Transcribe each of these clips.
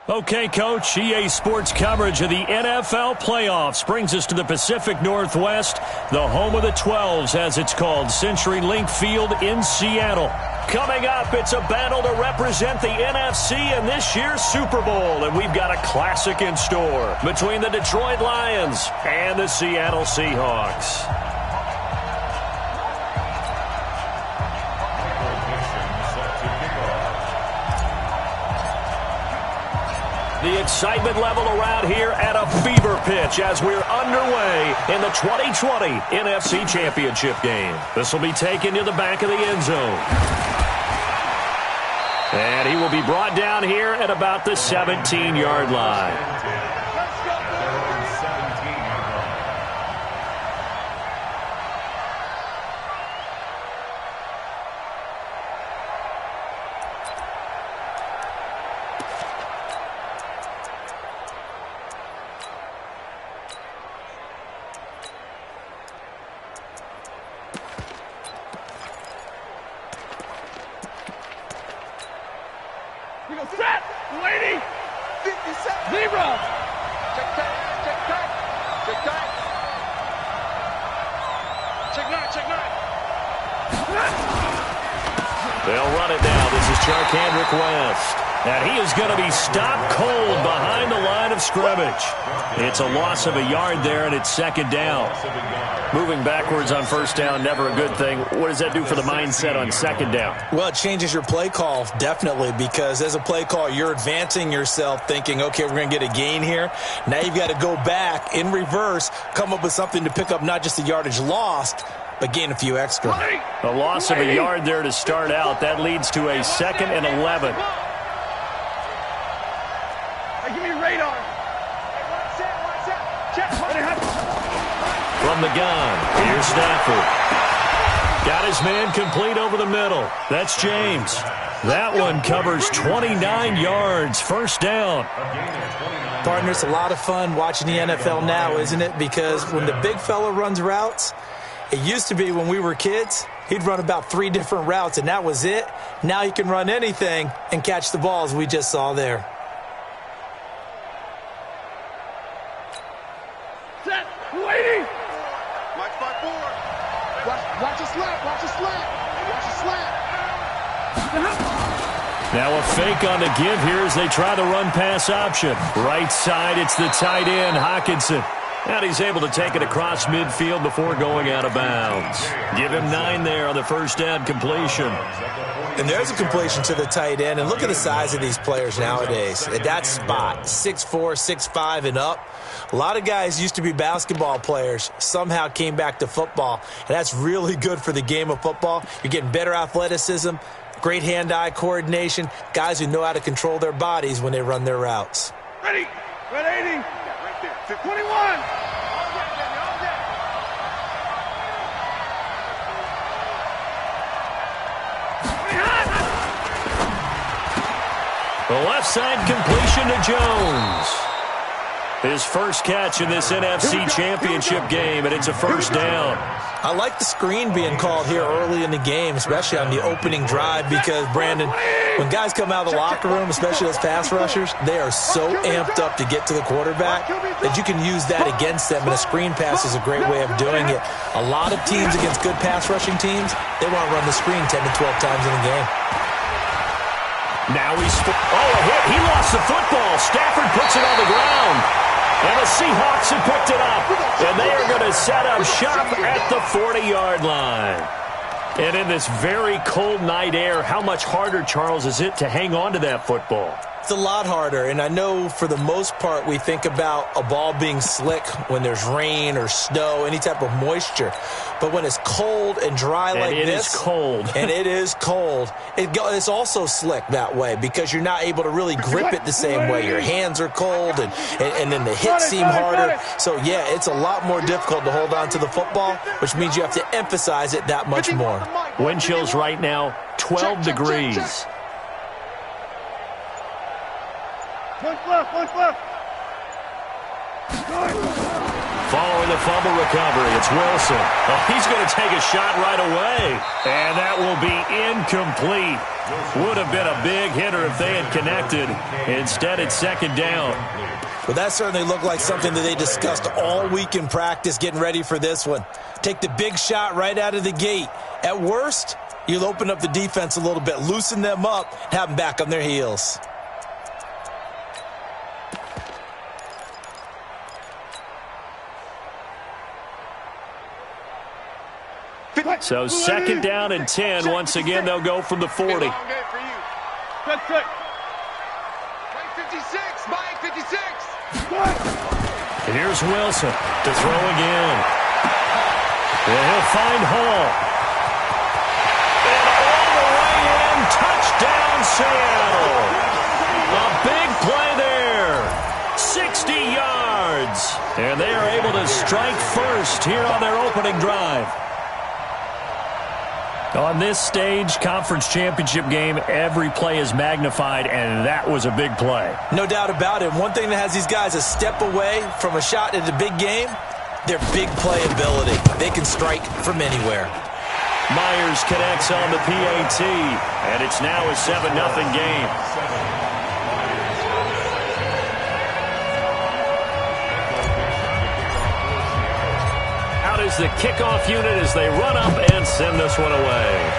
Okay, Coach, EA Sports coverage of the NFL playoffs brings us to the Pacific Northwest, the home of the 12s, as it's called, CenturyLink Field in Seattle. Coming up, it's a battle to represent the NFC in this year's Super Bowl, and we've got a classic in store between the Detroit Lions and the Seattle Seahawks. The excitement level around here at a fever pitch as we're underway in the 2020 NFC Championship game. This will be taken to the back of the end zone. And he will be brought down here at about the 17-yard line. Set, lady, 50 seconds. Zebra. Check tight, check tight, check tight. Check nine, check nine. They'll run it now. This is Charkandrick West. And he is going to be stopped cold behind the line of scrimmage. It's a loss of a yard there, and it's second down. Moving backwards on first down, never a good thing. What does that do for the mindset on second down? Well, it changes your play call, definitely, because as a play call, you're advancing yourself thinking, okay, we're going to get a gain here. Now you've got to go back in reverse, come up with something to pick up not just the yardage lost, but gain a few extra. A loss of a yard there to start out. That leads to a 2nd and 11. Give me radar. Check. From the gun, here's Stafford. Got his man complete over the middle. That's James. That one covers 29 yards. First down. Partner, it's a lot of fun watching the NFL now, isn't it? Because when the big fella runs routes, it used to be when we were kids, he'd run about 3 different routes, and that was it. Now he can run anything and catch the balls we just saw there. Set, lady. Watch a slant, watch a slant, watch a slant. Now a fake on the give here as they try the run-pass option. Right side, it's the tight end, Hockenson. And he's able to take it across midfield before going out of bounds. Give him 9 there on the first down completion. And there's a completion to the tight end. And look at the size of these players nowadays. At that spot, 6'4", 6'5", and up. A lot of guys used to be basketball players, somehow came back to football. And that's really good for the game of football. You're getting better athleticism, great hand-eye coordination, guys who know how to control their bodies when they run their routes. Ready, 180, 21. The left side completion to Jones. His first catch in this NFC Championship game, and it's a first down. I like the screen being called here early in the game, especially on the opening drive, because, Brandon, when guys come out of the locker room, especially those pass rushers, they are so amped up to get to the quarterback that you can use that against them, and a screen pass is a great way of doing it. A lot of teams against good pass rushing teams, they want to run the screen 10 to 12 times in a game. Now he's... Oh, a hit. He lost the football. Stafford puts it on the ground. And the Seahawks have picked it up. And they are going to set up shop at the 40-yard line. And in this very cold night air, how much harder, Charles, is it to hang on to that football? It's a lot harder, and I know for the most part we think about a ball being slick when there's rain or snow, any type of moisture. But when it's cold and dry like this... And it is cold. And it is cold. It's also slick that way because you're not able to really grip it the same way. Your hands are cold, and then the hits seem harder. So, yeah, it's a lot more difficult to hold on to the football, which means you have to emphasize it that much more. Wind chills right now, 12 degrees. One left. Following the fumble recovery, it's Wilson. Oh, he's going to take a shot right away. And that will be incomplete. Would have been a big hitter if they had connected. Instead, it's second down. Well, that certainly looked like something that they discussed all week in practice, getting ready for this one. Take the big shot right out of the gate. At worst, you'll open up the defense a little bit, loosen them up, have them back on their heels. So second down and 10. Once again, they'll go from the 40. Good. 56, Mike, 56. Here's Wilson to throw again. And he'll find Hall. And all the way in, touchdown Seattle. A big play there. 60 yards. And they are able to strike first here on their opening drive. On this stage, conference championship game, every play is magnified, and that was a big play. No doubt about it. One thing that has these guys a step away from a shot at a big game, their big play ability. They can strike from anywhere. Myers connects on the PAT, and it's now a 7-0 game. Is the kickoff unit as they run up and send this one away.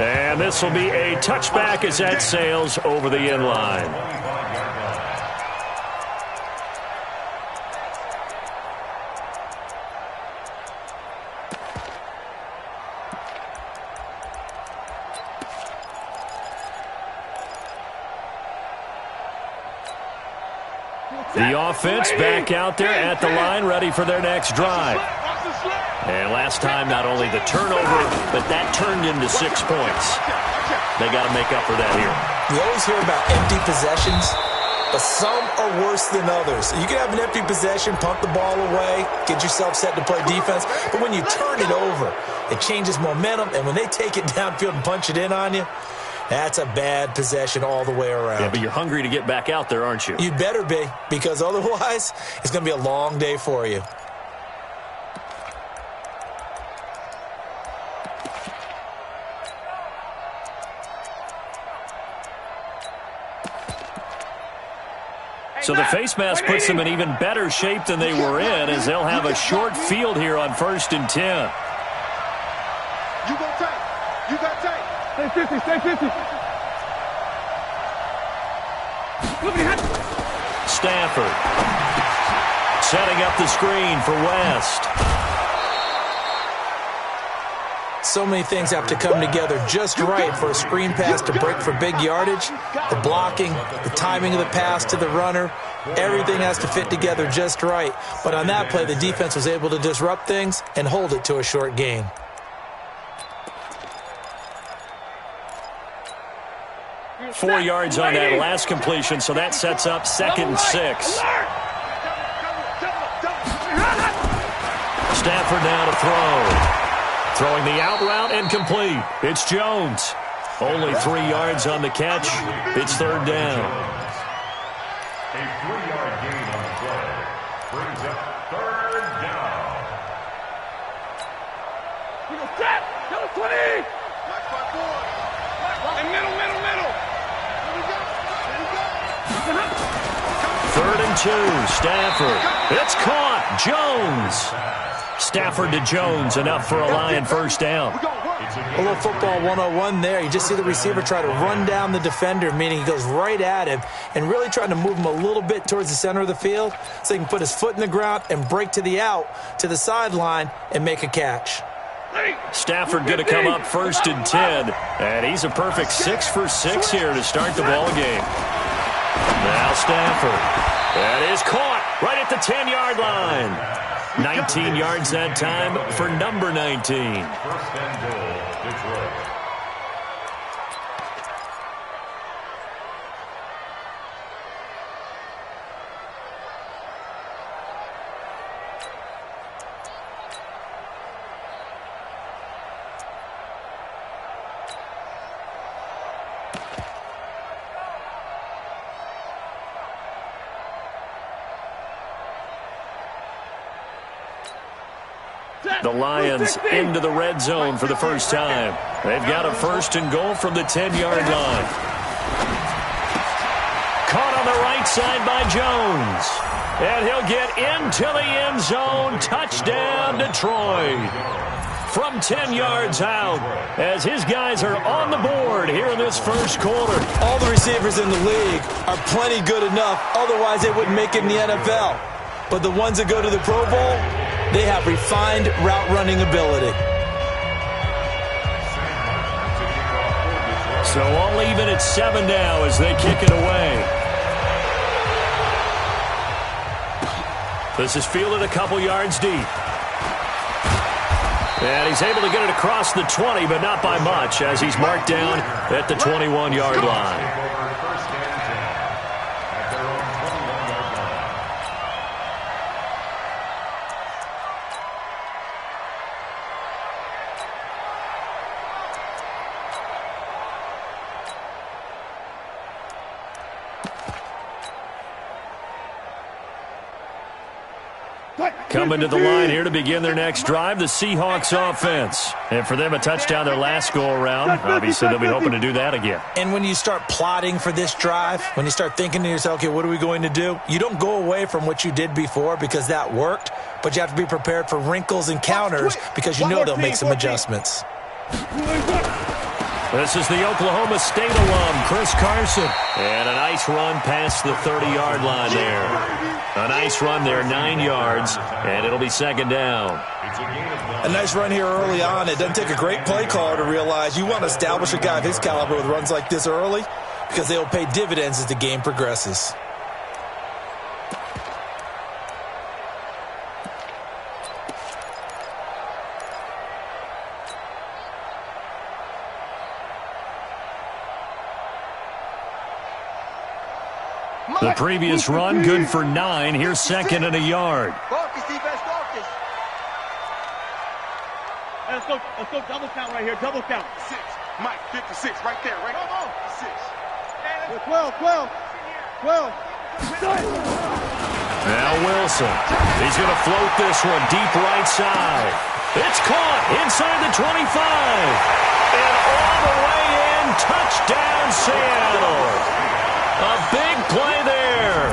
And this will be a touchback as that sails over the end line. The offense back out there at the line, ready for their next drive. And last time, not only the turnover, but that turned into 6 points. They got to make up for that here. We always hear about empty possessions, but some are worse than others. You can have an empty possession, pump the ball away, get yourself set to play defense, but when you turn it over, it changes momentum, and when they take it downfield and punch it in on you, that's a bad possession all the way around. Yeah, but you're hungry to get back out there, aren't you? You better be, because otherwise it's going to be a long day for you. So the face mask puts them in even better shape than they were in, as they'll have a short field here on 1st and 10. You go tight. You got tight. Stay 50, stay 50. Stafford setting up the screen for West. So many things have to come together just right for a screen pass to break for big yardage. The blocking, the timing of the pass to the runner, everything has to fit together just right. But on that play, the defense was able to disrupt things and hold it to a short gain. Four yards on that last completion, so that sets up 2nd and 6. Stafford now to throw. Throwing the out route and complete. It's Jones. Only 3 yards on the catch. It's 3rd down. A 3-yard gain on the play brings up 3rd down. We go set. Number 20. Black spot 4. And middle. Here we go. 3rd and 2. Stafford. It's caught. Jones. Stafford to Jones, enough for a Lion 1st down. A little football 101 there. You just see the receiver try to run down the defender, meaning he goes right at him and really trying to move him a little bit towards the center of the field so he can put his foot in the ground and break to the out, to the sideline, and make a catch. Stafford going to come up 1st and 10, and he's a perfect 6 for 6 here to start the ball game. Now Stafford. That is caught right at the 10-yard line. 19 yards that time for number 19. 1st and goal, Detroit. The Lions into the red zone for the first time. They've got a 1st and goal from the 10-yard line. Caught on the right side by Jones. And he'll get into the end zone. Touchdown, Detroit. From 10 yards out, as his guys are on the board here in this first quarter. All the receivers in the league are plenty good enough, otherwise they wouldn't make it in the NFL. But the ones that go to the Pro Bowl, they have refined route running ability. So all even at 7 now as they kick it away. This is fielded a couple yards deep. And he's able to get it across the 20, but not by much, as he's marked down at the 21-yard line. Coming to the line here to begin their next drive, the Seahawks offense. And for them, a touchdown their last go-around. Obviously, they'll be hoping to do that again. And when you start plotting for this drive, when you start thinking to yourself, okay, what are we going to do? You don't go away from what you did before because that worked, but you have to be prepared for wrinkles and counters because you know they'll make some adjustments. This is the Oklahoma State alum, Chris Carson. And a nice run past the 30-yard line there. A nice run there, 9 yards, and it'll be 2nd down. A nice run here early on. It doesn't take a great play caller to realize you want to establish a guy of his caliber with runs like this early because they'll pay dividends as the game progresses. The previous run, good for 9. Here's 2nd and a yard. Focus, defense, focus. Let's go double count right here, double count. 6, Mike, 56, right there, right there. 6. 12. Now Wilson. He's going to float this one deep right side. It's caught inside the 25. And all the way in, touchdown Seattle. A big play there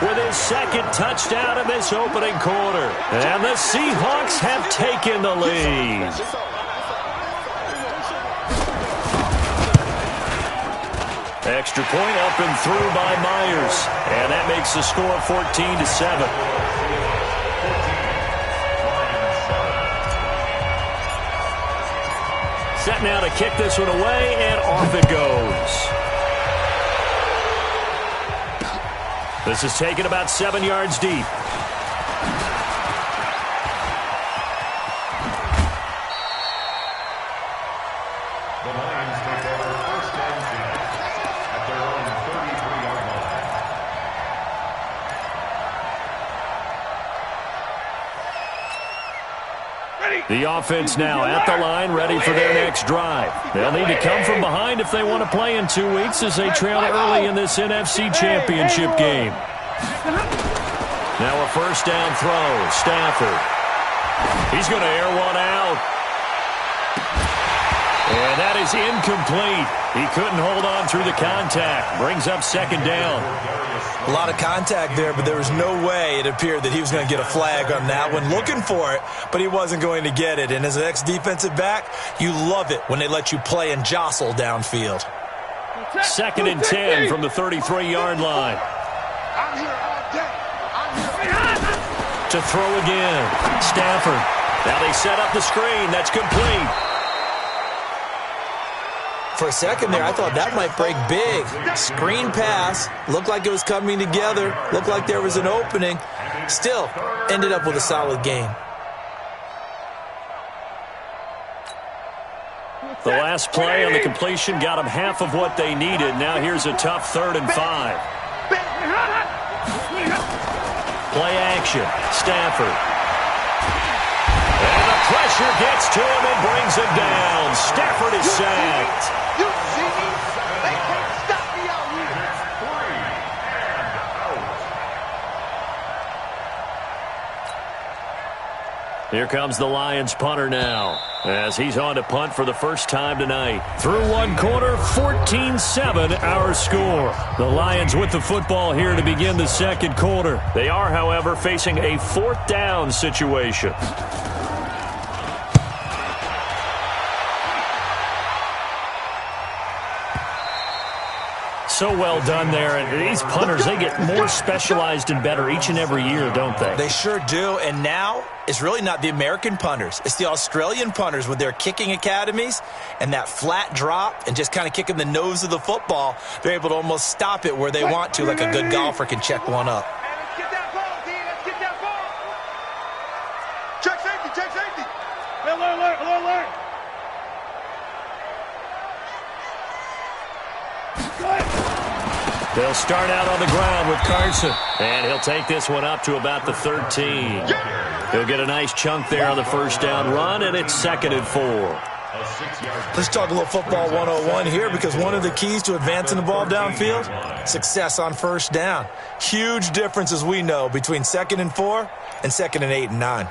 with his 2nd touchdown in this opening quarter. And the Seahawks have taken the lead. Extra point up and through by Myers. And that makes the score 14-7. Set now to kick this one away, and off it goes. This is taken about 7 yards deep. The Lions take over 1st and 10 at their own 33-yard line. The offense now at the line, ready for their next drive. They'll need to come from behind if they want to play in 2 weeks as they trail early in this NFC Championship game. Now a 1st down throw. Stafford. He's going to air one out. And that is incomplete. He couldn't hold on through the contact. Brings up 2nd down. A lot of contact there, but there was no way it appeared that he was going to get a flag on that one. Looking for it, but he wasn't going to get it. And as an ex-defensive back, you love it when they let you play and jostle downfield. 2nd and 10 from the 33-yard line. I'm here all day. To throw again. Stafford. Now they set up the screen. That's complete. For a second there, I thought that might break big. Screen pass. Looked like it was coming together. Looked like there was an opening. Still, ended up with a solid game. The last play on the completion got them half of what they needed. Now here's a tough 3rd and 5. Play action. Stafford. And the pressure gets to him and brings him down. Stafford is sacked. You see me? They can't stop me out here. Here comes the Lions punter now, as he's on to punt for the first time tonight. Through one quarter, 14-7 our score. The Lions with the football here to begin the second quarter. They are, however, facing a fourth down situation. So well done there. And these punters, they get more specialized and better each and every year, don't they? They sure do. And now it's really not the American punters. It's the Australian punters with their kicking academies and that flat drop and just kind of kicking the nose of the football. They're able to almost stop it where they want to, like a good golfer can check one up. Let's get that ball, D. Let's get that ball. Check safety, check safety. Alert. They'll start out on the ground with Carson. And he'll take this one up to about the 13. He'll get a nice chunk there on the first down run, and it's 2nd and 4. Let's talk a little football 101 here, because one of the keys to advancing the ball downfield, success on first down. Huge difference, as we know, between 2nd and 4 and 2nd and 8 and 9.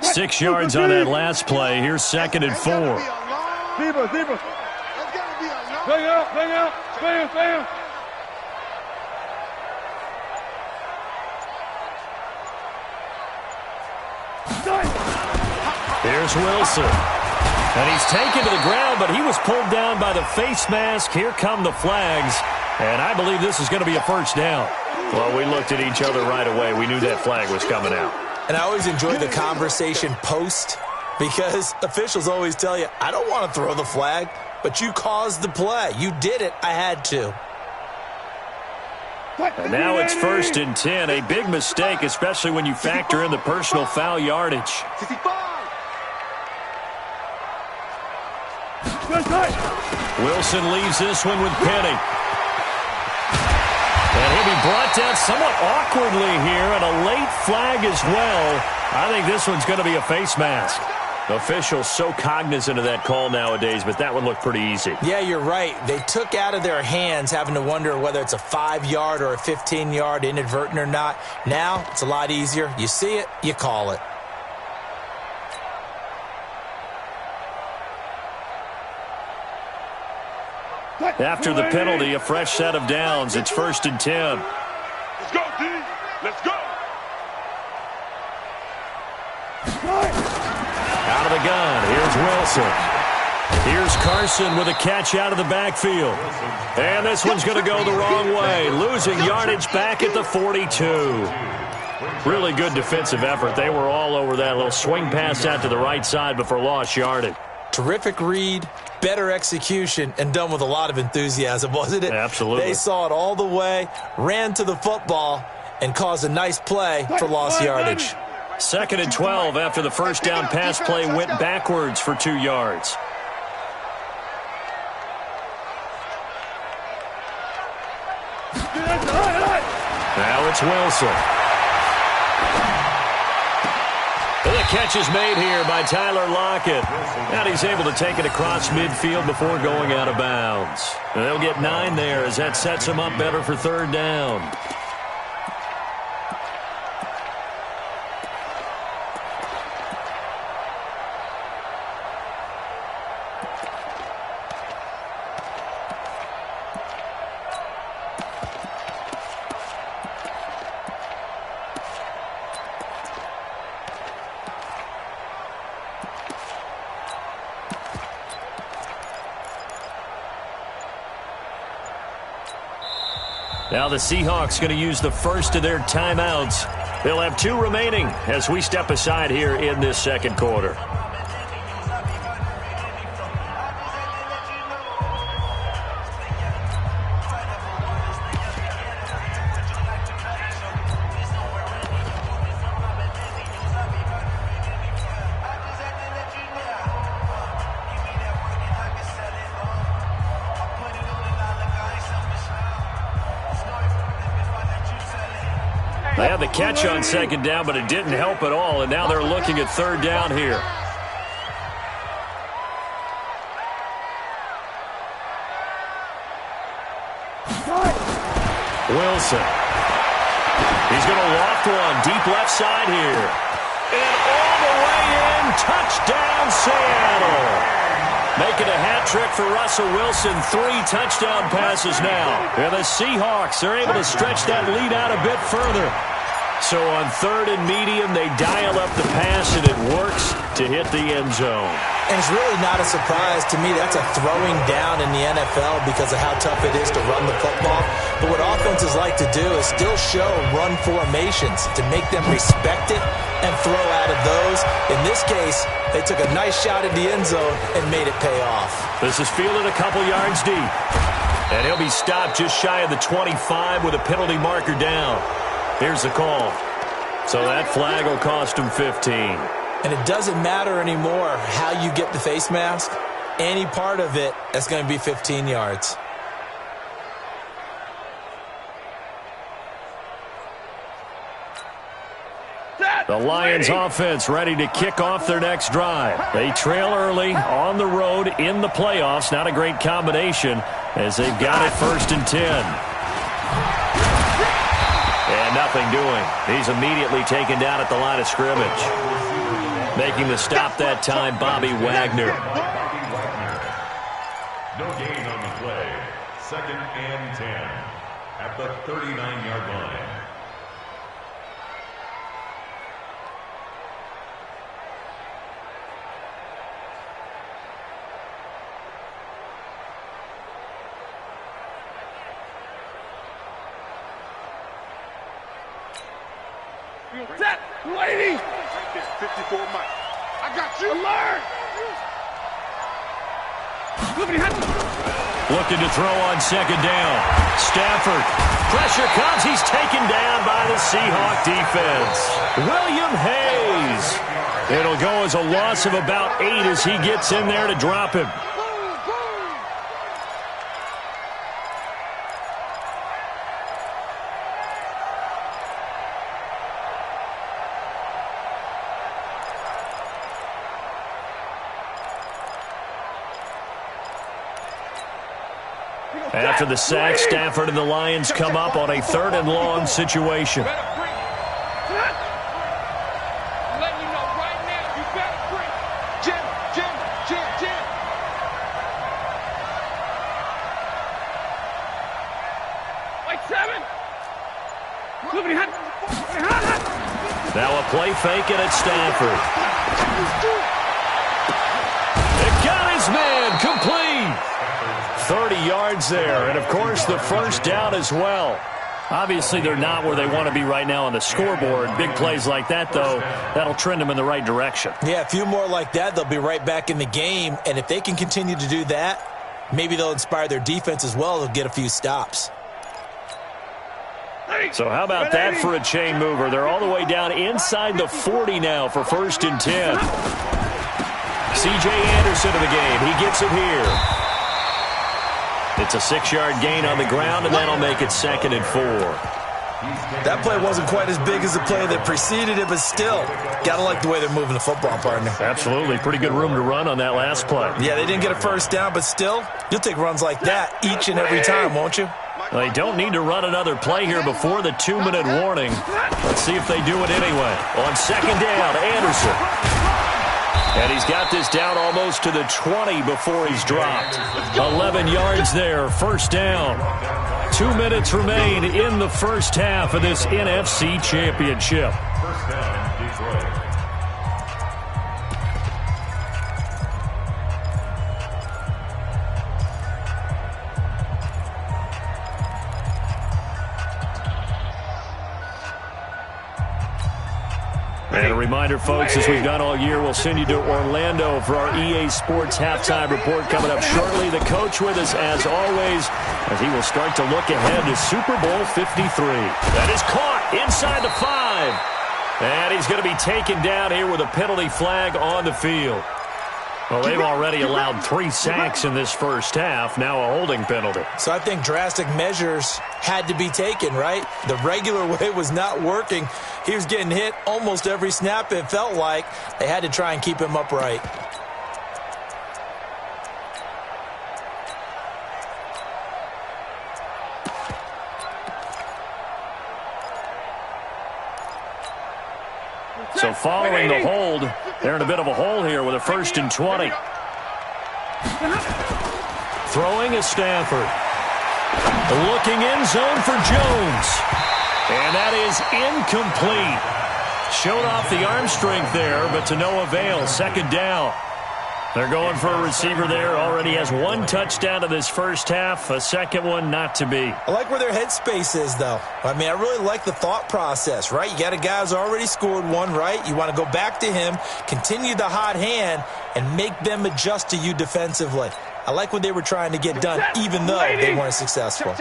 Six yards on that last play. Here's 2nd and 4. Zebra. That's got to be a long. Bang out. Spam. Here's Wilson. And he's taken to the ground, but he was pulled down by the face mask. Here come the flags. And I believe this is going to be a first down. Well, we looked at each other right away. We knew that flag was coming out. And I always enjoy the conversation post, because officials always tell you, I don't want to throw the flag, but you caused the play. You did it. I had to. And now it's 1st and 10. A big mistake, especially when you factor in the personal foul yardage. 65. Wilson leaves this one with Penny. And he'll be brought down somewhat awkwardly here, and a late flag as well. I think this one's going to be a face mask. Officials so cognizant of that call nowadays, but that one looked pretty easy. Yeah, you're right. They took out of their hands having to wonder whether it's a 5-yard or a 15-yard, inadvertent or not. Now it's a lot easier. You see it, you call it. After the penalty, a fresh set of downs. It's 1st and 10. Let's go, D. Let's go. Out of the gun, here's Wilson. Here's Carson with a catch out of the backfield. And this one's going to go the wrong way, losing yardage back at the 42. Really good defensive effort. They were all over that little swing pass out to the right side, but for lost yardage. Terrific read, better execution, and done with a lot of enthusiasm, wasn't it? Absolutely. They saw it all the way, ran to the football, and caused a nice play for lost yardage. 2nd and 12 after the first down pass play went backwards for 2 yards. Now it's Wilson. The catch is made here by Tyler Lockett. And he's able to take it across midfield before going out of bounds. And they'll get 9 there as that sets him up better for 3rd down. Now the Seahawks going to use the first of their timeouts. They'll have 2 remaining as we step aside here in this second quarter. They had the catch on 2nd down, but it didn't help at all, and now they're looking at 3rd down here. Wilson. He's going to loft one deep left side here. And all the way in, touchdown Seattle. Making a hat trick for Russell Wilson. 3 touchdown passes now. And the Seahawks are able to stretch that lead out a bit further. So on 3rd and medium, they dial up the pass, and it works to hit the end zone. And it's really not a surprise to me. That's a throwing down in the NFL because of how tough it is to run the football. But what offenses like to do is still show run formations to make them respect it and throw out of those. In this case, they took a nice shot at the end zone and made it pay off. This is fielded a couple yards deep. And he'll be stopped just shy of the 25 with a penalty marker down. Here's the call. So that flag will cost him 15. And it doesn't matter anymore how you get the face mask. Any part of it, that's going to be 15 yards. The Lions offense ready to kick off their next drive. They trail early on the road in the playoffs. Not a great combination as they've got it 1st and 10. And nothing doing. He's immediately taken down at the line of scrimmage. Making the stop that time, Bobby Wagner. No gain on the play. 2nd and 10 at the 39-yard line. Set, lady! Right there, 54 Mike. I got you. Alert! Looking to throw on 2nd down. Stafford. Pressure comes. He's taken down by the Seahawk defense. William Hayes. It'll go as a loss of about 8 as he gets in there to drop him. After the sack, Stafford and the Lions come up on a 3rd and long situation. Letting you know right now, you better bring. Jim. Like 7. Now a play fake and it's Stafford. It got his man complete. 30 yards there, and of course the 1st down as well. Obviously they're not where they want to be right now on the scoreboard. Big plays like that, though, that'll trend them in the right direction. Yeah, a few more like that, they'll be right back in the game. And if they can continue to do that, maybe they'll inspire their defense as well. They'll get a few stops. So how about that for a chain mover? They're all the way down inside the 40 now for 1st and 10. C.J. Anderson in the game. He gets it here. It's a 6-yard gain on the ground, and that'll make it 2nd and 4. That play wasn't quite as big as the play that preceded it, but still, got to like the way they're moving the football, partner. Absolutely. Pretty good room to run on that last play. Yeah, they didn't get a 1st down, but still, you'll take runs like that each and every time, won't you? They don't need to run another play here before the 2-minute warning. Let's see if they do it anyway. On 2nd down, Anderson. And he's got this down almost to the 20 before he's dropped. 11 yards there, 1st down. 2 minutes remain in the 1st half of this NFC Championship. 1st down, Detroit. And a reminder, folks, as we've done all year, we'll send you to Orlando for our EA Sports halftime report coming up shortly. The coach with us, as always, as he will start to look ahead to Super Bowl 53. That is caught inside the 5. And he's going to be taken down here with a penalty flag on the field. Well, they've already allowed 3 sacks in this 1st half, now a holding penalty. So I think drastic measures had to be taken, right? The regular way was not working. He was getting hit almost every snap, it felt like. They had to try and keep him upright. So following the hold, they're in a bit of a hole here with a 1st and 20. Throwing is Stafford. Looking in zone for Jones. And that is incomplete. Showed off the arm strength there, but to no avail. 2nd down. They're going for a receiver there. Already has 1 touchdown in this first half. A second one not to be. I like where their headspace is, though. I mean, I really like the thought process, right? You got a guy who's already scored 1, right? You want to go back to him, continue the hot hand, and make them adjust to you defensively. I like what they were trying to get done, even though they weren't successful.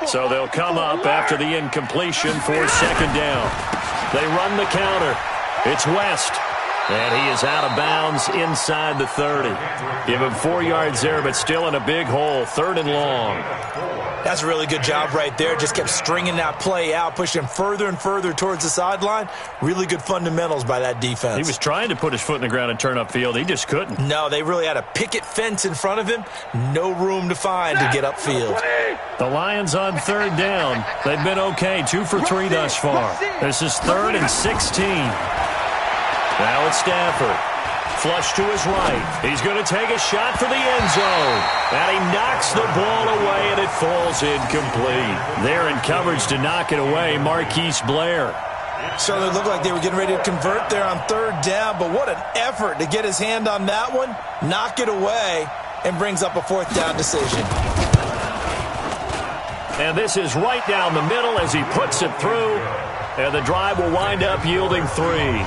So they'll come up after the incompletion for 2nd down. They run the counter. It's West. And he is out of bounds inside the 30. Give him 4 yards there, but still in a big hole. 3rd and long. That's a really good job right there. Just kept stringing that play out, pushing him further and further towards the sideline. Really good fundamentals by that defense. He was trying to put his foot in the ground and turn upfield. He just couldn't. No, they really had a picket fence in front of him. No room to find to get upfield. The Lions on 3rd down. They've been okay. 2 for 3 thus far. This is 3rd and 16. Now it's Stafford. Flush to his right. He's going to take a shot for the end zone. And he knocks the ball away, and it falls incomplete. They're in coverage to knock it away. Marquise Blair. Certainly looked like they were getting ready to convert there on 3rd down, but what an effort to get his hand on that one, knock it away, and brings up a 4th down decision. And this is right down the middle as he puts it through. And the drive will wind up yielding 3.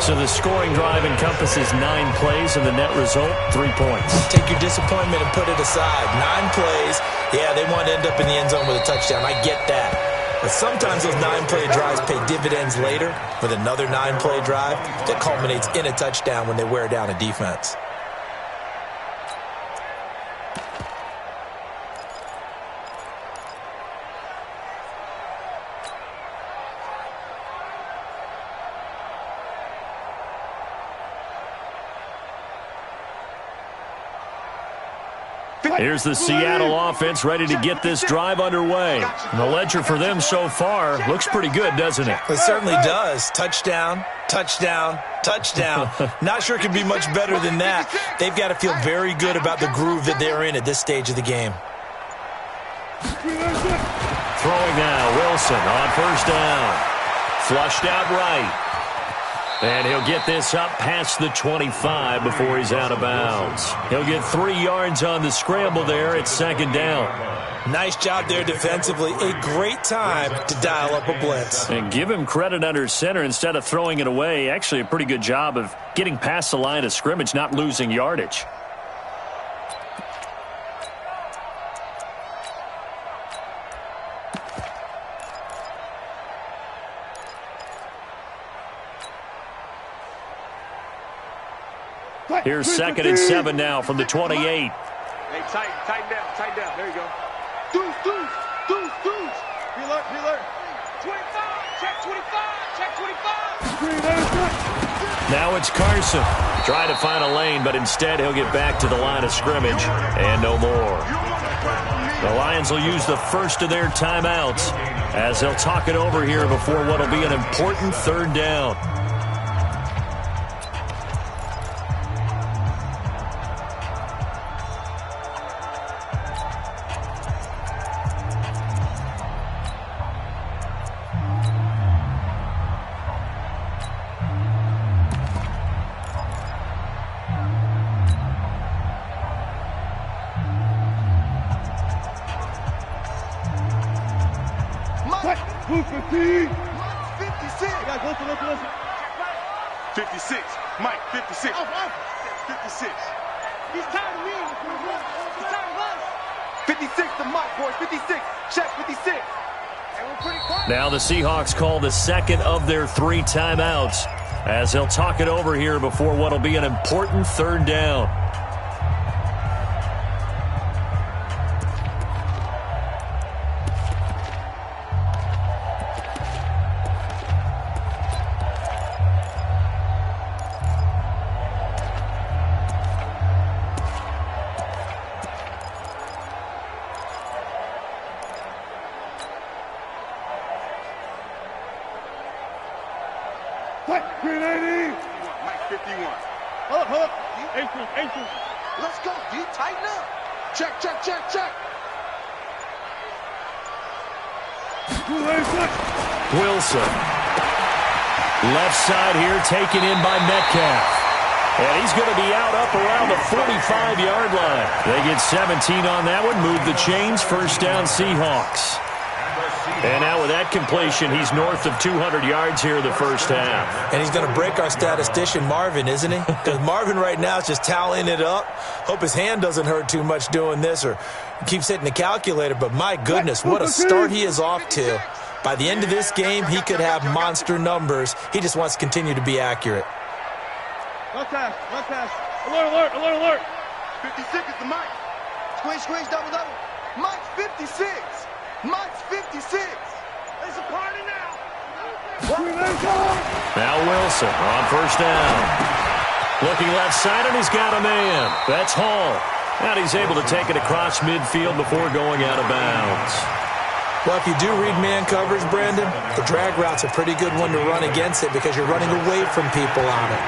So the scoring drive encompasses 9 plays, and the net result, 3 points. Take your disappointment and put it aside. 9 plays. Yeah, they want to end up in the end zone with a touchdown. I get that. But sometimes those 9-play drives pay dividends later with another 9-play drive that culminates in a touchdown when they wear down a defense. Here's the Seattle offense ready to get this drive underway. And the ledger for them so far looks pretty good, doesn't it? It certainly does. Touchdown, touchdown, touchdown. Not sure it can be much better than that. They've got to feel very good about the groove that they're in at this stage of the game. Throwing now, Wilson on 1st down. Flushed out right. And he'll get this up past the 25 before he's out of bounds. He'll get 3 yards on the scramble there at 2nd down. Nice job there defensively. A great time to dial up a blitz. And give him credit under center instead of throwing it away. Actually a pretty good job of getting past the line of scrimmage, not losing yardage. Here's 2nd and 7 now from the 28. Hey, tighten down. There you go. Deuce. Preload. 25, check 25. Now it's Carson. Trying to find a lane, but instead he'll get back to the line of scrimmage and no more. The Lions will use the first of their timeouts as they'll talk it over here before what will be an important 3rd down. Now the Seahawks call the 2nd of their 3 timeouts as they'll talk it over here before what will be an important 3rd down. Green 80. Mike 51. Hold up. 18. Let's go, D. Tighten up. Check. Wilson. Left side here taken in by Metcalf. And he's going to be out up around the 45-yard line. They get 17 on that one. Move the chains. First down, Seahawks. And now with that completion, he's north of 200 yards here in the first half. And he's going to break our statistician, Marvin, isn't he? Because Marvin right now is just tallying it up. Hope his hand doesn't hurt too much doing this or keeps hitting the calculator. But my goodness, what a start he is off to. By the end of this game, he could have monster numbers. He just wants to continue to be accurate. One pass. Alert. 56 is the Mike. Squeeze, double. Mike's 56. Mike's 56. It's a party now. Now Wilson on first down. Looking left side, and he's got a man. That's Hall. And he's able to take it across midfield before going out of bounds. Well, if you do read man coverage, Brandon, the drag route's a pretty good one to run against it because you're running away from people on it.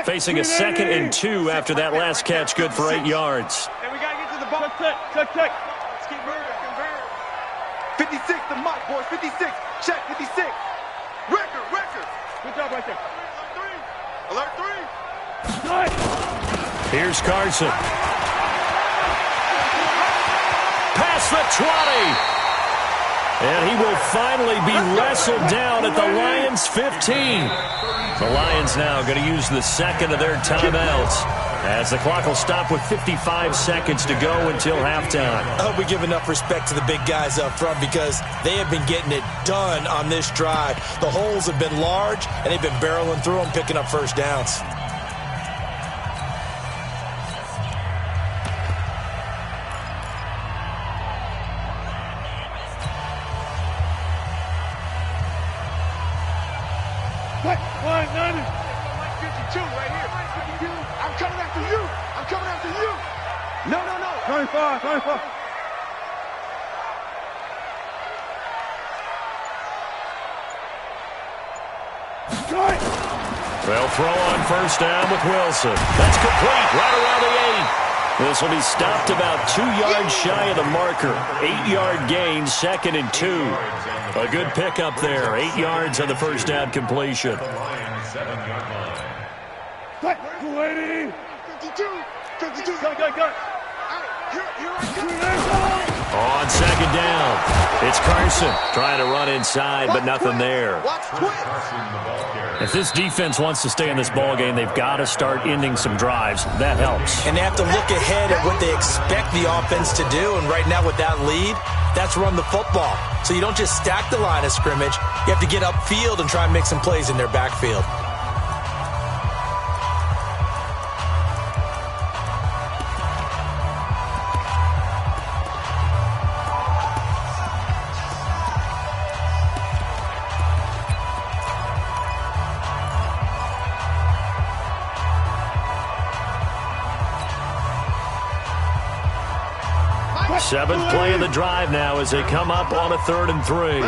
Facing a 2nd and 2 after that last catch, good for 8 yards. And we got to get to the ball. Check. Let's keep moving. 56, the Mike, boys. 56. Check, 56. Record. Good job right there. Alert 3. Here's Carson. Past the 20. And he will finally be wrestled down at the Lions' 15. The Lions now going to use the second of their timeouts as the clock will stop with 55 seconds to go until halftime. I hope we give enough respect to the big guys up front because they have been getting it done on this drive. The holes have been large, and they've been barreling through them, picking up first downs. They'll throw on first down with Wilson. That's complete right around the 8. This will be stopped about 2 yards shy of the marker. 8-yard gain, 2nd and 2. A good pickup there. 8 yards on the first down completion. The Lions 7-yard line. 52. Go. On second down, it's Carson trying to run inside, but nothing there. If this defense wants to stay in this ballgame, they've got to start ending some drives. That helps. And they have to look ahead at what they expect the offense to do. And right now with that lead, that's run the football. So you don't just stack the line of scrimmage. You have to get upfield and try and make some plays in their backfield. Seventh play of the drive now as they come up on a 3rd and 3.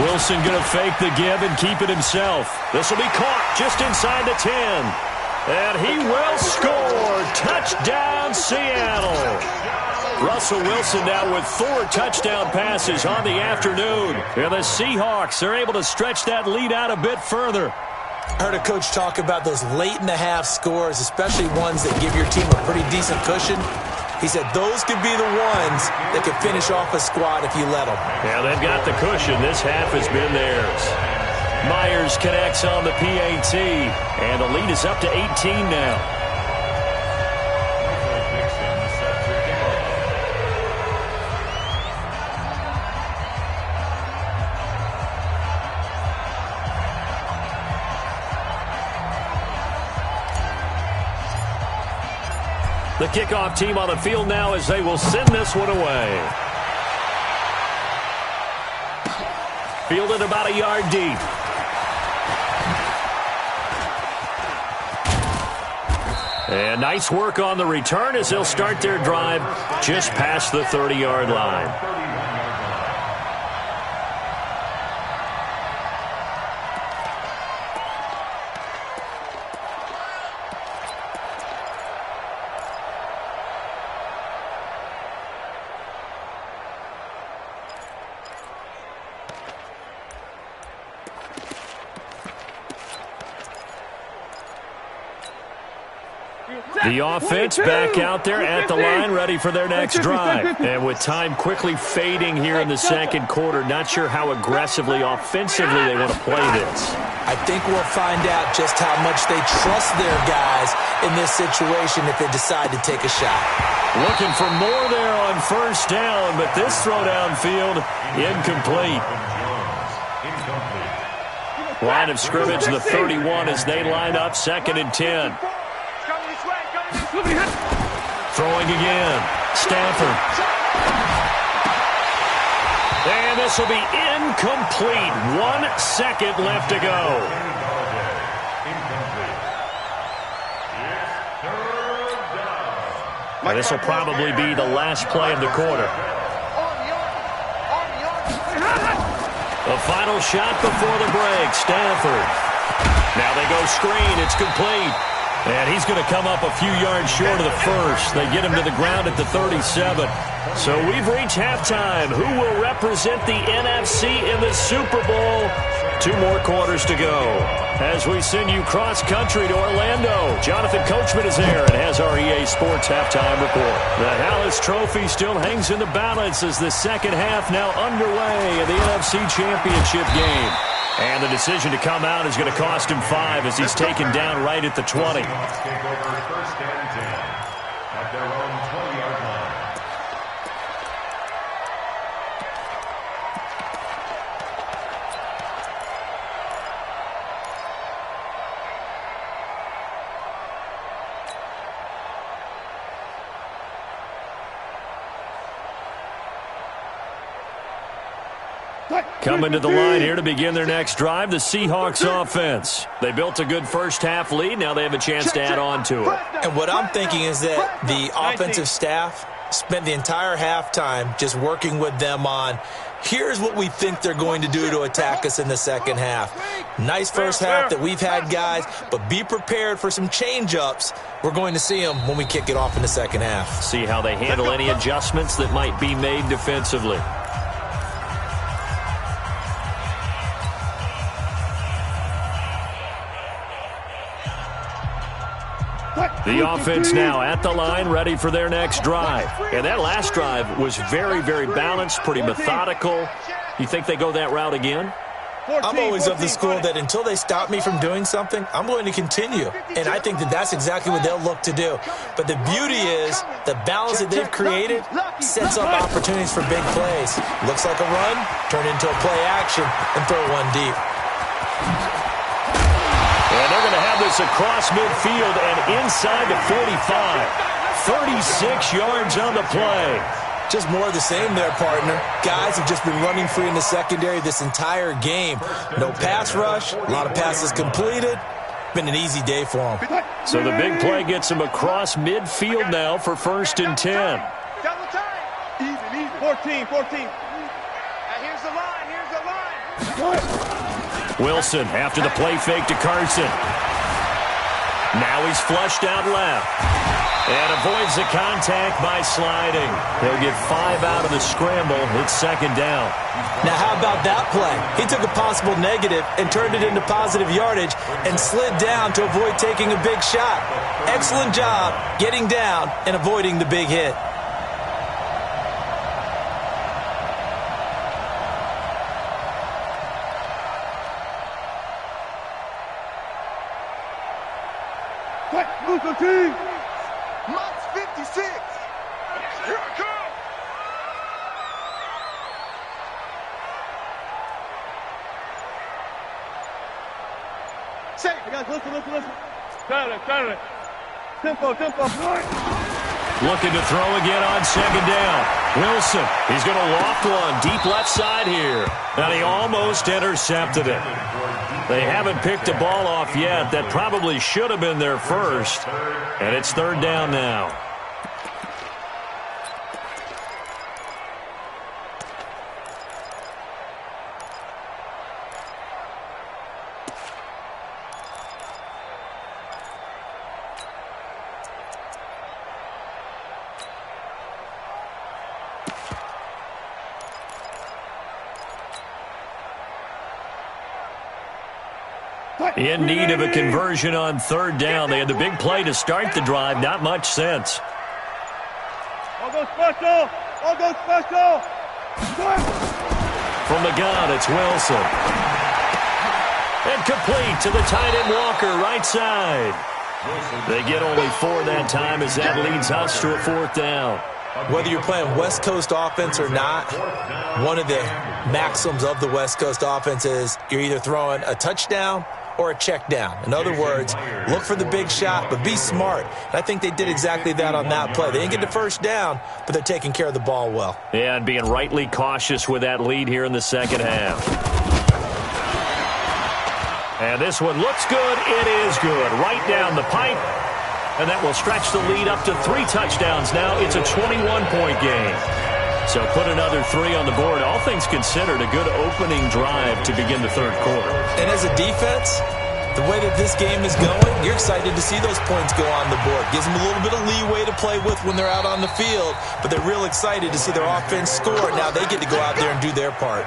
Wilson going to fake the give and keep it himself. This will be caught just inside the 10. And he will score. Touchdown, Seattle. Russell Wilson now with 4 touchdown passes on the afternoon. And the Seahawks are able to stretch that lead out a bit further. I heard a coach talk about those late-in-the-half scores, especially ones that give your team a pretty decent cushion. He said those could be the ones that could finish off a squad if you let them. Yeah, they've got the cushion. This half has been theirs. Myers connects on the PAT, and the lead is up to 18 now. The kickoff team on the field now as they will send this one away. Fielded about a yard deep. And nice work on the return as they'll start their drive just past the 30-yard line. The offense back out there at the line, ready for their next drive. And with time quickly fading here in the second quarter, not sure how aggressively, offensively they want to play this. I think we'll find out just how much they trust their guys in this situation if they decide to take a shot. Looking for more there on first down, but this throw downfield, incomplete. Line of scrimmage, the 31 as they line up, 2nd and 10. Throwing again. Stafford. And this will be incomplete. 1 second left to go. And this will probably be the last play of the quarter. The final shot before the break. Stafford. Now they go screen. It's complete. And he's going to come up a few yards short of the first. They get him to the ground at the 37. So we've reached halftime. Who will represent the NFC in the Super Bowl? 2 more quarters to go. As we send you cross-country to Orlando, Jonathan Coachman is there and has our EA Sports halftime report. The Hallis Trophy still hangs in the balance as the second half now underway in the NFC Championship game. And the decision to come out is going to cost him 5 as he's taken down right at the 20. Take over 1st and 10 at their own 20-yard line. Coming to the line here to begin their next drive, the Seahawks offense. They built a good first-half lead. Now they have a chance to add on to it. And what I'm thinking is that the offensive staff spent the entire halftime just working with them on, here's what we think they're going to do to attack us in the second half. Nice first half that we've had, guys, but be prepared for some change-ups. We're going to see them when we kick it off in the second half. See how they handle any adjustments that might be made defensively. The offense now at the line, ready for their next drive. And that last drive was very, very balanced, pretty methodical. You think they go that route again? I'm always of the school that until they stop me from doing something, I'm going to continue. And I think that that's exactly what they'll look to do. But the beauty is the balance that they've created sets up opportunities for big plays. Looks like a run, turn into a play action, and throw one deep. And they're going to have this across midfield and inside the 45. 36 yards on the play. Just more of the same there, partner. Guys have just been running free in the secondary this entire game. No pass rush, a lot of passes completed. Been an easy day for them. So the big play gets them across midfield now for 1st and 10. Double time. Easy. 14. Here's the line. Wilson after the play fake to Carson. Now he's flushed out left. And avoids the contact by sliding. He'll get 5 out of the scramble. It's 2nd down. Now how about that play? He took a possible negative and turned it into positive yardage and slid down to avoid taking a big shot. Excellent job getting down and avoiding the big hit. Mott's 56. Here I come. Say, guys, listen. Turn it. Tempo. Looking to throw again on 2nd down. Wilson, he's going to loft one deep left side here. And he almost intercepted it. They haven't picked a ball off yet. That probably should have been their first. And it's third down now. In need of a conversion on third down. They had the big play to start the drive. Not much sense. I'll go special. I'll go special. From the gun, it's Wilson. And complete to the tight end Walker, right side. They get only 4 that time as that leads us to a fourth down. Whether you're playing West Coast offense or not, one of the maxims of the West Coast offense is you're either throwing a touchdown or a check down. In other words, look for the big shot, but be smart. And I think they did exactly that on that play. They didn't get the first down, but they're taking care of the ball well. Yeah, and being rightly cautious with that lead here in the second half. And this one looks good. It is good. Right down the pipe. And that will stretch the lead up to 3 touchdowns. Now it's a 21-point game. So put another 3 on the board. All things considered, a good opening drive to begin the third quarter. And as a defense, the way that this game is going, you're excited to see those points go on the board. Gives them a little bit of leeway to play with when they're out on the field. But they're real excited to see their offense score. Now they get to go out there and do their part.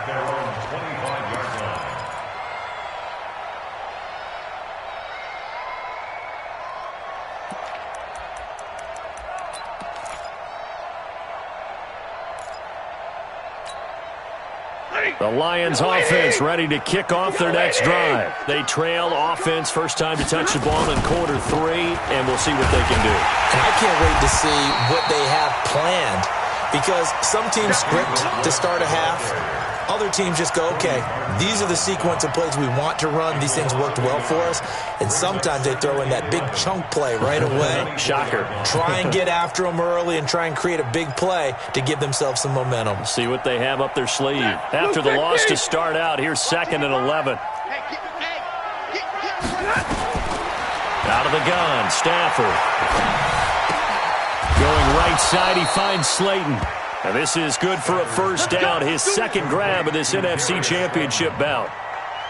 The Lions offense ready to kick off their next drive. They trail offense, first time to touch the ball in quarter 3, and we'll see what they can do. And I can't wait to see what they have planned, because some teams script to start a half. Other teams just go, okay, these are the sequence of plays we want to run. These things worked well for us. And sometimes they throw in that big chunk play right away. Shocker. Try and get after them early and try and create a big play to give themselves some momentum. See what they have up their sleeve. After the loss to start out, here's 2nd and 11. Out of the gun, Stafford. Going right side, he finds Slayton. And this is good for a first down, his second grab of this NFC Championship bout.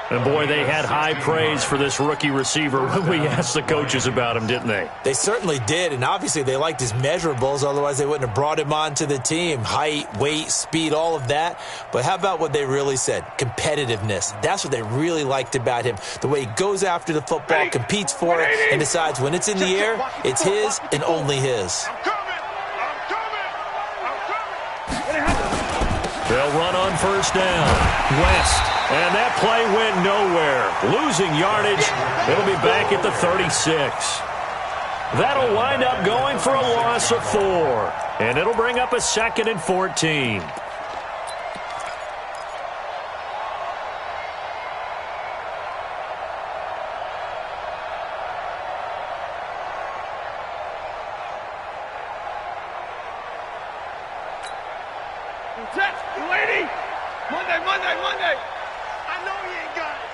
And, boy, they had high praise for this rookie receiver when we asked the coaches about him, didn't they? They certainly did, and obviously they liked his measurables. Otherwise, they wouldn't have brought him onto the team. Height, weight, speed, all of that. But how about what they really said? Competitiveness. That's what they really liked about him. The way he goes after the football, competes for it, and decides when it's in the air, it's his and only his. They'll run on first down. West. And that play went nowhere. Losing yardage. It'll be back at the 36. That'll wind up going for a loss of 4. And it'll bring up a 2nd and 14. Monday. I know he ain't got it.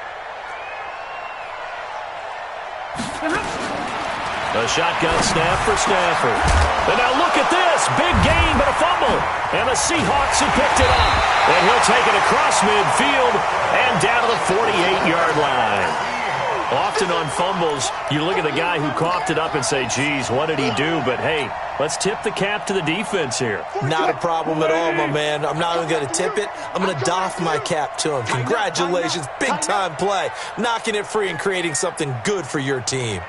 A shotgun snap for Stafford. And now look at this. Big gain, but a fumble. And the Seahawks have picked it up. And he'll take it across midfield and down to the 48-yard line. Often on fumbles, you look at the guy who coughed it up and say, geez, what did he do? But, hey, let's tip the cap to the defense here. Not a problem at all, my man. I'm not even going to tip it. I'm going to doff my cap to him. Congratulations. Big-time play. Knocking it free and creating something good for your team.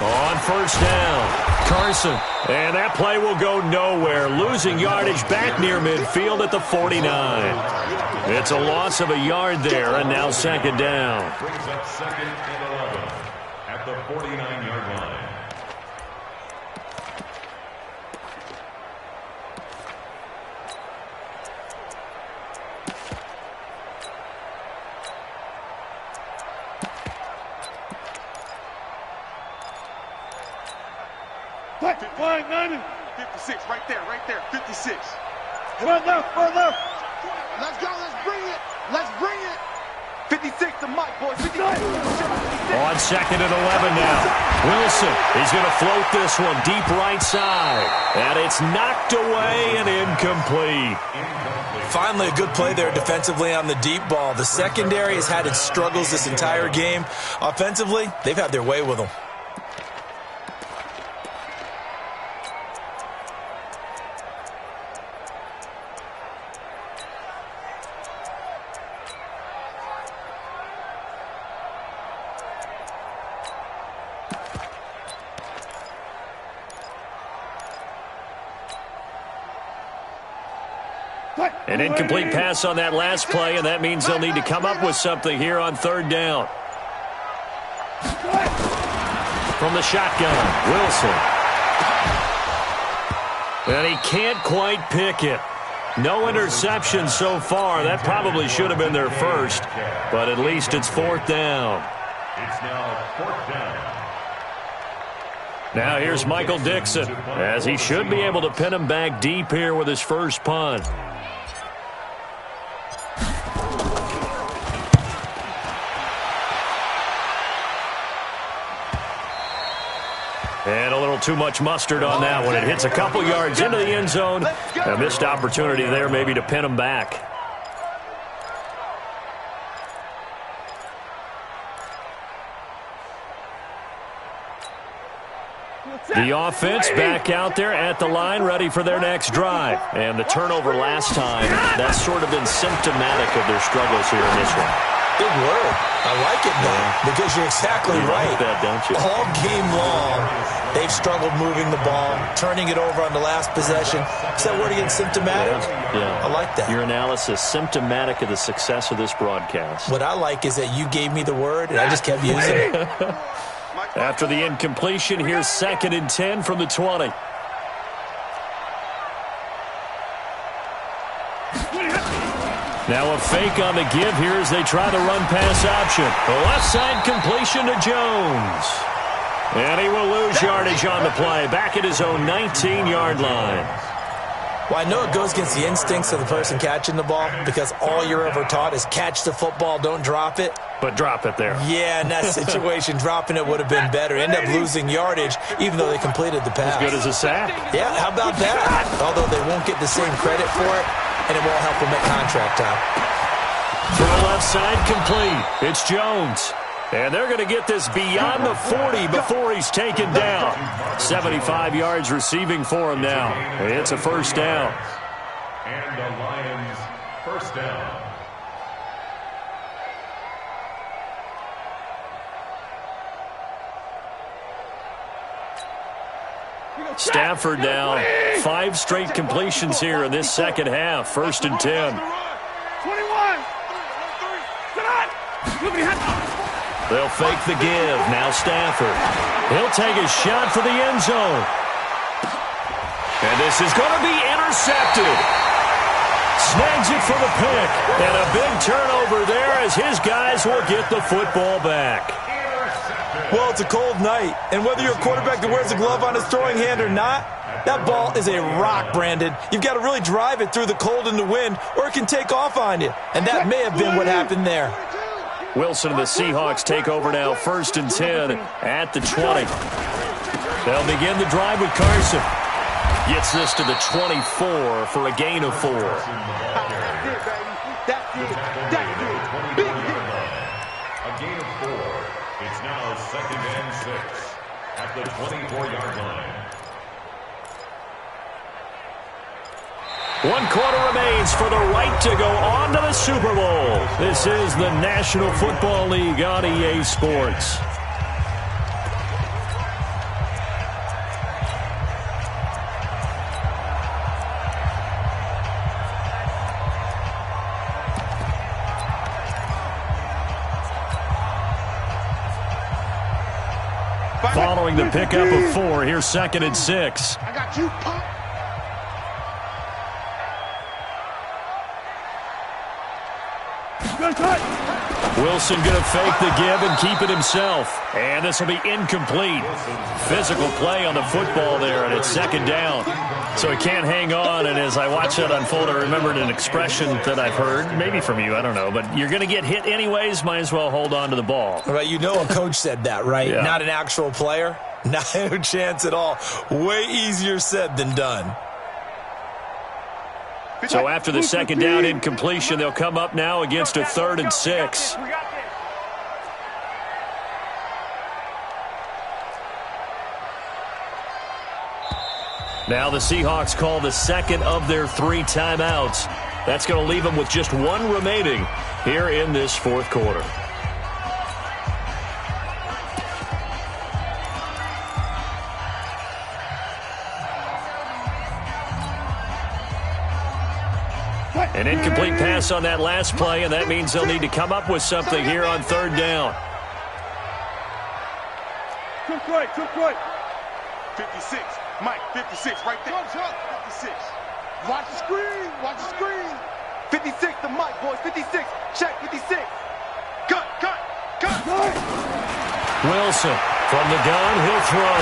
On first down, Carson. And that play will go nowhere. Losing yardage back near midfield at the 49. It's a loss of a yard there, and now 2nd down. Brings up 2nd and 11 at the 49-yard line. Flying 90. 56, right there, 56. Right left. Let's go, let's bring it. 56 to Mike, boys. 56. On second and 11 now. Wilson, he's going to float this one deep right side. And it's knocked away and incomplete. Finally, a good play there defensively on the deep ball. The secondary has had its struggles this entire game. Offensively, they've had their way with them. An incomplete pass on that last play, and that means they'll need to come up with something here on third down. From the shotgun, Wilson. And he can't quite pick it. No interception so far. That probably should have been their first, but at least it's fourth down. It's now fourth down. Now here's Michael Dixon, as he should be able to pin him back deep here with his first punt. And a little too much mustard on that one. It hits a couple yards into the end zone. A missed opportunity there maybe to pin him back. The offense back out there at the line, ready for their next drive. And the turnover last time, that's sort of been symptomatic of their struggles here in this one. Big word. I like it, though, because you're exactly right. Like that, don't you? All game long, they've struggled moving the ball, turning it over on the last possession. Is that word again, symptomatic? Yeah. I like that. Your analysis, symptomatic of the success of this broadcast. What I like is that you gave me the word, and I just kept using it. After the incompletion, here's 2nd and 10 from the 20. Now a fake on the give here as they try the run-pass option. The left side completion to Jones. And he will lose yardage on the play, back at his own 19-yard line. Well, I know it goes against the instincts of the person catching the ball because all you're ever taught is catch the football, don't drop it. But drop it there. Yeah, in that situation, dropping it would have been better. End up losing yardage, even though they completed the pass. As good as a sack. Yeah, how about that? Although they won't get the same credit for it, and it won't help them at contract time. From the left side, complete. It's Jones. And they're going to get this beyond the 40 before he's taken down. 75 yards receiving for him now. It's a first down. And the Lions first down. Stafford now, 5 straight completions here in this second half. 1st and 10. 21. They'll fake the give. Now Stafford. He'll take a shot for the end zone. And this is going to be intercepted. Snags it for the pick. And a big turnover there as his guys will get the football back. Well, it's a cold night, and whether you're a quarterback that wears a glove on his throwing hand or not, that ball is a rock, Brandon. You've got to really drive it through the cold and the wind, or it can take off on you. And that may have been what happened there. Wilson and the Seahawks take over now, 1st and 10 at the 20. They'll begin the drive with Carson. Gets this to the 24 for a gain of 4. That's it. Big hit. A gain of 4. It's now 2nd and 6 at the 24-yard line. 1 quarter remains for the right to go on to the Super Bowl. This is the National Football League on EA Sports. Following the pickup of 4, here's 2nd and 6. I got you, punk. Wilson going to fake the give and keep it himself. And this will be incomplete. Physical play on the football there, and it's second down. So he can't hang on, and as I watch that unfold, I remembered an expression that I've heard, maybe from you, I don't know, but you're going to get hit anyways, might as well hold on to the ball. Right, you know a coach said that, right? Yeah. Not an actual player. No chance at all. Way easier said than done. So after the second down incompletion, they'll come up now against a 3rd and 6. Now the Seahawks call the second of their 3 timeouts. That's going to leave them with just 1 remaining here in this 4th quarter. An incomplete pass on that last play, and that means they'll need to come up with something here on 3rd down. Took right. 56. Mike, 56, right there. 56. Watch the screen. 56 to Mike, boys. 56. Check, 56. Cut. Wilson from the gun, he'll throw.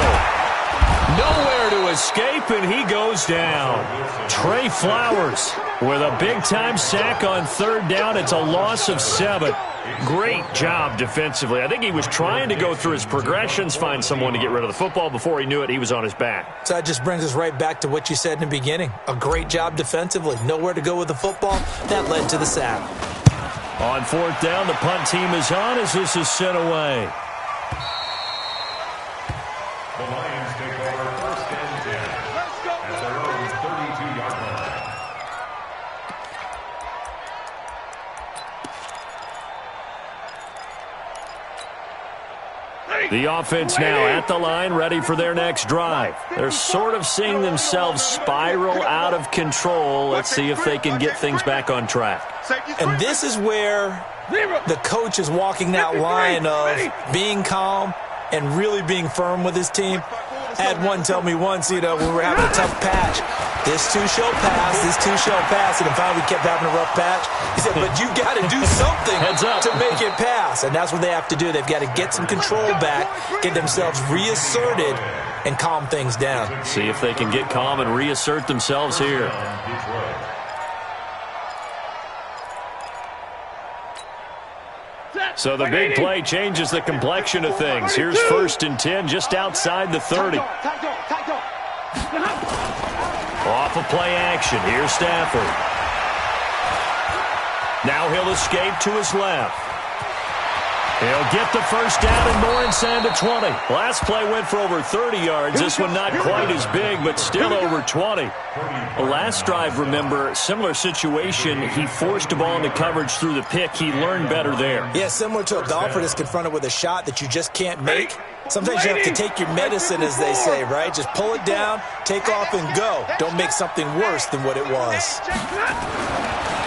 Nowhere to escape, and he goes down. Trey Flowers with a big-time sack on 3rd down. It's a loss of 7. Great job defensively. I think he was trying to go through his progressions, find someone to get rid of the football. Before he knew it, he was on his back. So that just brings us right back to what you said in the beginning. A great job defensively. Nowhere to go with the football. That led to the sack. On 4th down, the punt team is on as this is sent away. The Lions take over 1st and 10 at their own 32-yard line. The offense now at the line, ready for their next drive. They're sort of seeing themselves spiral out of control. Let's see if they can get things back on track. And this is where the coach is walking that line of being calm and really being firm with his team. I had one tell me once, when we were having a tough patch, this too shall pass, and finally we kept having a rough patch. He said, but you got to do something to make it pass, and that's what they have to do. They've got to get some control back, get themselves reasserted, and calm things down. See if they can get calm and reassert themselves here. So the big play changes the complexion of things. Here's 1st and 10 just outside the 30. Off of play action. Here's Stafford. Now he'll escape to his left. He'll get the 1st down and more inside the 20. Last play went for over 30 yards. This one not quite as big, but still over 20. The last drive, remember, similar situation. He forced a ball into coverage through the pick. He learned better there. Yeah, similar to a golfer that's confronted with a shot that you just can't make. Sometimes you have to take your medicine, as they say, right? Just pull it down, take off, and go. Don't make something worse than what it was.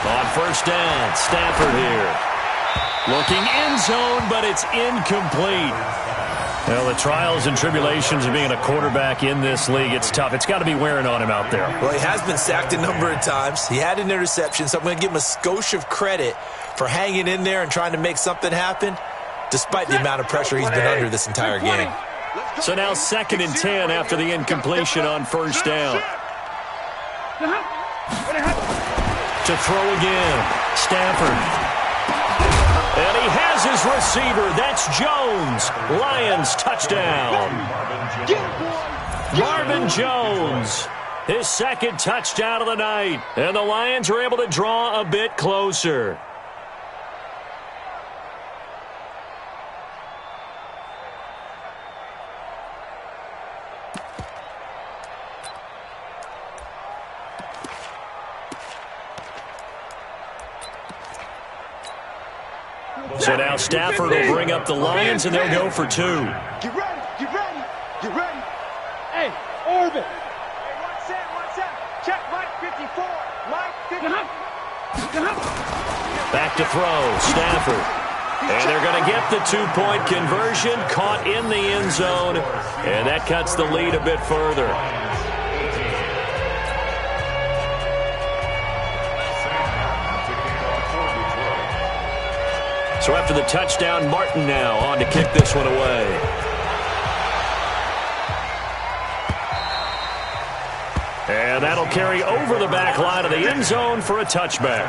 On 1st down, Stafford here. Looking end zone, but it's incomplete. Well, the trials and tribulations of being a quarterback in this league, it's tough. It's got to be wearing on him out there. Well, he has been sacked a number of times. He had an interception, so I'm going to give him a skosh of credit for hanging in there and trying to make something happen, despite the amount of pressure he's been under this entire game. So now 2nd and 10 after the incompletion on 1st down. To throw again, Stafford. And he has his receiver. That's Jones. Lions touchdown. Marvin Jones. His 2nd touchdown of the night. And the Lions are able to draw a bit closer. So now Stafford will bring up the Lions, and they'll go for 2. Get ready. Hey, Orbit. Hey, one set. Check Mike 54. Mike 54. Back to throw, Stafford. And they're going to get the 2-point conversion, caught in the end zone, and that cuts the lead a bit further. So after the touchdown, Martin now on to kick this one away. And that'll carry over the back line of the end zone for a touchback.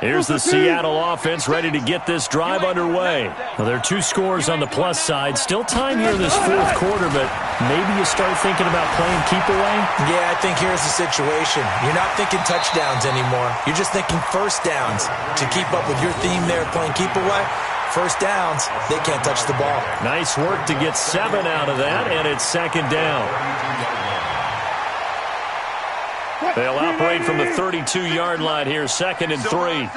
Here's the Seattle offense ready to get this drive underway. Well, there are 2 scores on the plus side. Still time here in this fourth quarter, but maybe you start thinking about playing keep away? Yeah, I think here's the situation. You're not thinking touchdowns anymore. You're just thinking first downs. To keep up with your theme there, playing keep away, first downs, they can't touch the ball. Nice work to get 7 out of that, and it's second down. They'll operate from the 32-yard line here, 2nd and 3.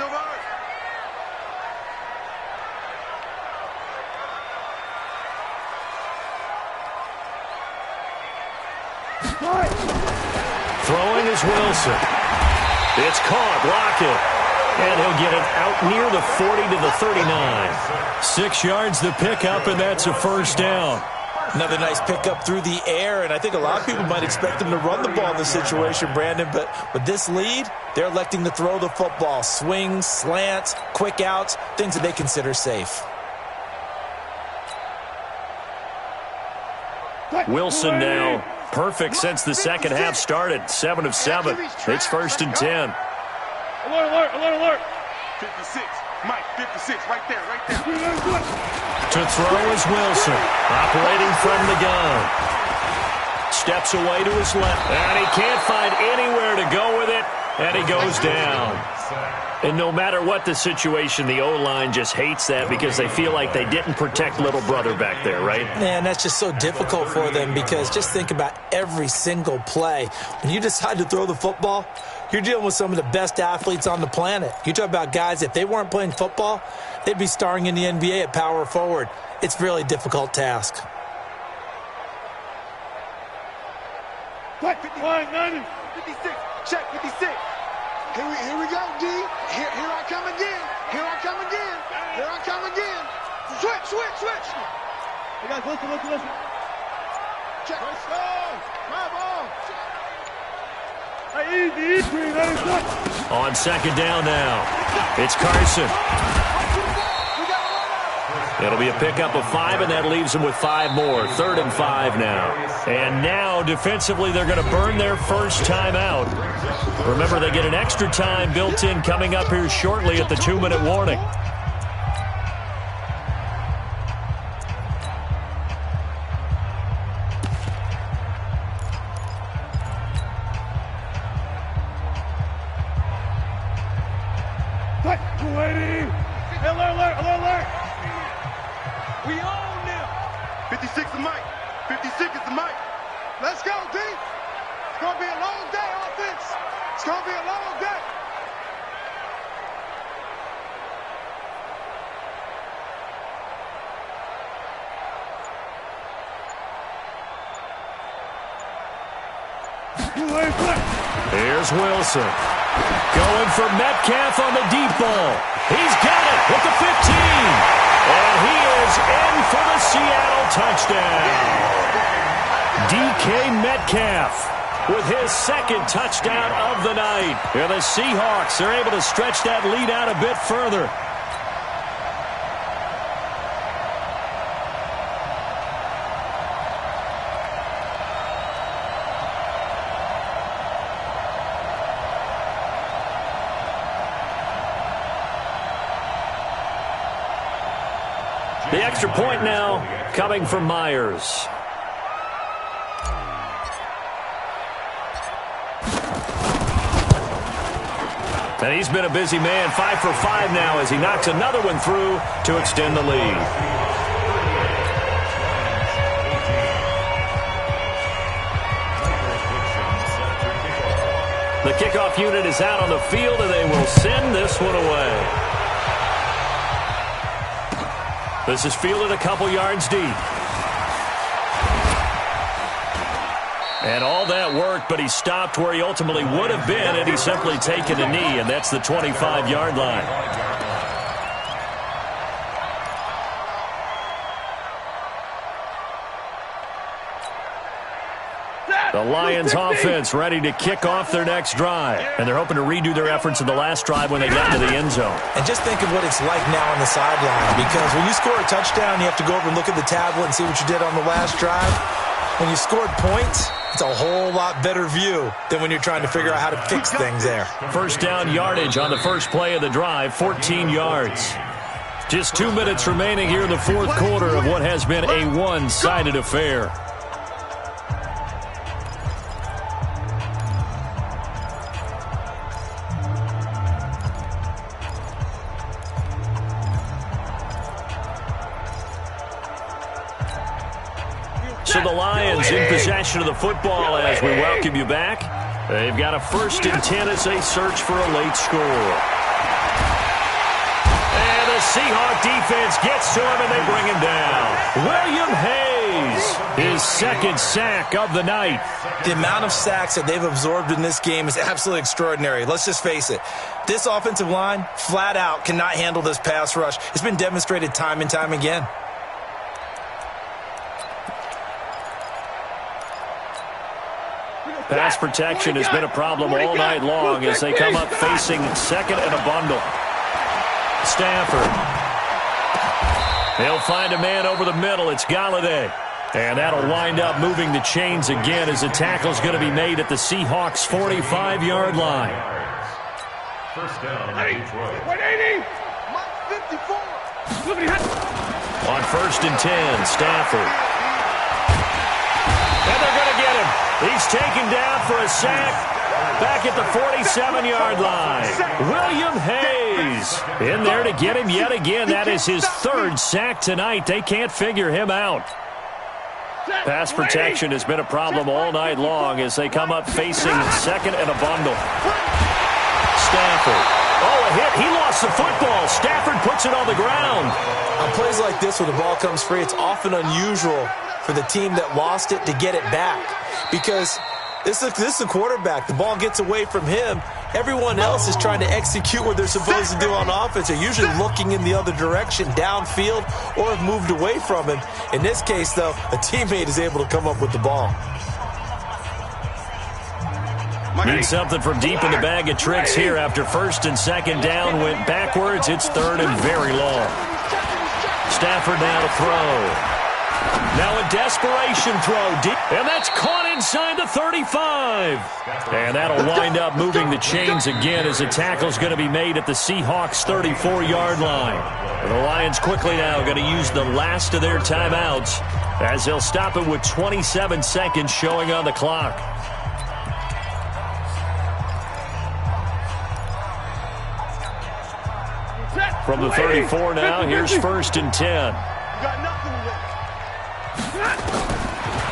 Throwing is Wilson. It's caught. Lockett. And he'll get it out near the 40 to the 39. 6 yards the pickup, and that's a first down. Another nice pickup through the air, and I think a lot of people might expect them to run the ball in this situation, Brandon, but with this lead, they're electing to throw the football. Swings, slants, quick outs, things that they consider safe. Wilson now perfect since the second half started. 7 of 7. It's 1st and 10. Alert, alert, alert, alert. 56. Mike, 56, right there, right there. To throw is Wilson, operating from the gun. Steps away to his left, and he can't find anywhere to go with it, and he goes down. And no matter what the situation, the O-line just hates that because they feel like they didn't protect little brother back there, right? Man, that's just so difficult for them because just think about every single play. When you decide to throw the football, you're dealing with some of the best athletes on the planet. You talk about guys, if they weren't playing football, they'd be starring in the NBA at power forward. It's a really difficult task. 55, 90, 56, check, 56. Here we go, D. Here I come again. Here I come again. Here I come again. Switch. Hey guys, listen. Check. Let's go. My ball. Hey, easy. On second down now, it's Carson. It'll be a pickup of 5, and that leaves them with 5 more. 3rd and 5 now. And now, defensively, they're going to burn their first time out. Remember, they get an extra time built in coming up here shortly at the 2-minute warning. Alert. We own them. 56 is Mike. 56 is the Mike. Let's go, D. It's going to be a long day, offense. It's going to be a long day. Here's Wilson. Going for Metcalf on the deep ball. He's got it with the 15. And he is in for the Seattle touchdown. DK Metcalf with his 2nd touchdown of the night. And the Seahawks are able to stretch that lead out a bit further. The extra point now coming from Myers. And he's been a busy man, 5 for 5 now as he knocks another one through to extend the lead. The kickoff unit is out on the field, and they will send this one away. This is fielded a couple yards deep. And all that worked, but he stopped where he ultimately would have been, and he's simply taken a knee, and that's the 25-yard line. The Lions offense ready to kick off their next drive. And they're hoping to redo their efforts in the last drive when they got into the end zone. And just think of what it's like now on the sideline, because when you score a touchdown, you have to go over and look at the tablet and see what you did on the last drive. When you scored points, it's a whole lot better view than when you're trying to figure out how to fix things there. First down yardage on the first play of the drive, 14 yards. Just 2 minutes remaining here in the fourth quarter of what has been a one-sided affair. So the Lions in possession of the football as we welcome you back. They've got a 1st and 10 as they search for a late score. And the Seahawks defense gets to him and they bring him down. William Hayes, his 2nd sack of the night. The amount of sacks that they've absorbed in this game is absolutely extraordinary. Let's just face it. This offensive line, flat out, cannot handle this pass rush. It's been demonstrated time and time again. Pass protection has been a problem all night long as they come up facing 2nd and a bundle. Stafford. He'll find a man over the middle. It's Galladay. And that'll wind up moving the chains again as the tackle's going to be made at the Seahawks' 45-yard line. First down, 180. 54. On 1st and 10, Stafford. And they're going to get him. He's taken down for a sack back at the 47-yard line. William Hayes in there to get him yet again. That is his 3rd sack tonight. They can't figure him out. Pass protection has been a problem all night long as they come up facing 2nd and a bundle. Stafford. Oh, a hit. He lost the football. Stafford puts it on the ground. On plays like this when the ball comes free, it's often unusual for the team that lost it to get it back, because this is the quarterback. The ball gets away from him. Everyone else is trying to execute what they're supposed to do on offense. They're usually looking in the other direction, downfield, or have moved away from him. In this case, though, a teammate is able to come up with the ball. Need something from deep in the bag of tricks here after 1st and 2nd down went backwards. It's 3rd and very long. Stafford now to throw. Now a desperation throw deep, and that's caught inside the 35. And that'll wind up moving the chains again as the tackle's going to be made at the Seahawks' 34-yard line. And the Lions quickly now going to use the last of their timeouts as they'll stop it with 27 seconds showing on the clock. From the 34 now, here's 1st and 10.